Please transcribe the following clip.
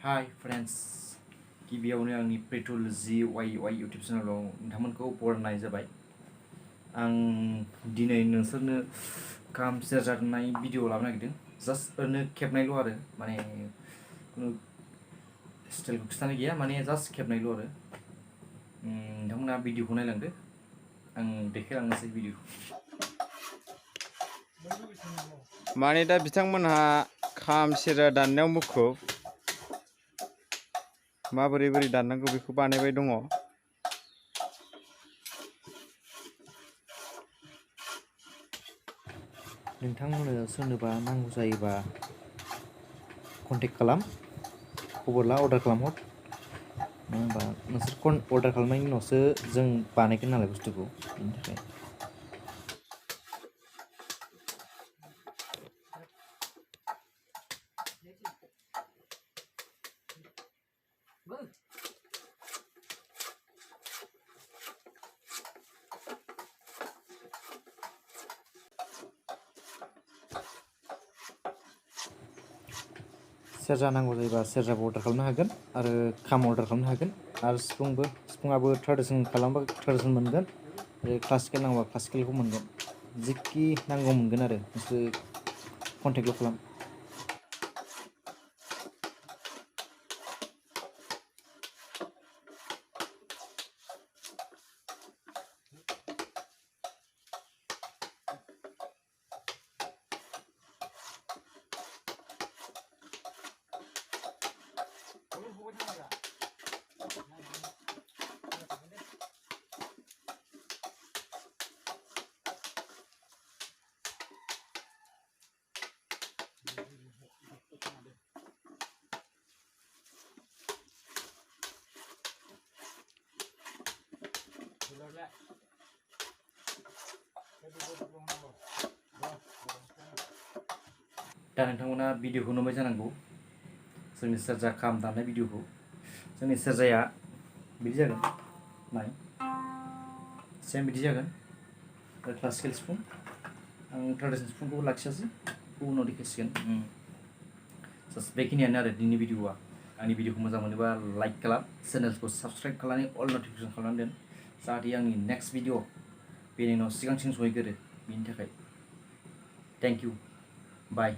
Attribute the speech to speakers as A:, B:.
A: Hi friends, गिबियावनो आंनि प्रिटुल GYY YouTube चेनेलाव नोंथांमोनखौ बरायनाय जाबाय। आं दिनै नोंसोरनो खाम सेरजा दामनाय भिडिअ लाबोनो नागिरदों। जास्ट ओरैनो खेबनायल' आरो माने खुनु स्टाइलखौ खिथानाय गैया, माने जास्ट खेबनायल' आरो। नोंथांमोना भिडिअखौ नायलांदो, आं देखायलांनोसै भिडिअखौ।
B: माने दा बिथांमोनहा खाम सेरजा दाननायाव मुखुब, माबोरै बोरै दाननांगौ बेखौ बानायबाय दङ।
A: नोंथांमोननो सोरनोबा नांगौ जायोबा कन्टेक्ट खालाम, खबर ला, अर्डार खालामहर। मानो होनबा नोंसोर अर्डार खालामनायनि उनावसो जों बानायगोन नालाय बुस्थुखौ, बेनि थाखाय। सेरजा नांगौ जायोबा सेरजाबो अर्डार खालामनो हागोन आरो खाम अर्डार खालामनो हागोन आरो सिफुङाबो ट्रेडिसन खालामबा ट्रेडिसन मोनगोन आरो क्लासिकेल नांगौबा क्लासिकेलखौ मोनगोन। जिखि नांगौ मोनगोन आरो नोंसोर कन्टेक्टल' खालाम। दा नोंथांमोना भिडिअखौ नुबाय जानांगौ, जोंनि सेरजा खाम दामनाय भिडिअखौ। जोंनि सेरजाया बिदि जागोन, नाय सेम बिदि जागोन आरो क्लासिकेल सिफुं। आं ट्रेडिसनेल सिफुंखौ लाखियासै, उनाव देखायसिगोन। जास्ट बेखिनियानो आरो दिनैनि भिडिअआ। आंनि भिडिअखौ मोजां मोनोबा लाइक खालाम, चेनेलखौ साबस्क्राइब खालामनानै अल नटिफिकेसन खालामनानै दोन, जाहाथे आंनि नेक्स्ट भिडिअ बेनि उनाव सिगांसिन सहैगोरो, बेनि थाखाय। Thank you, bye.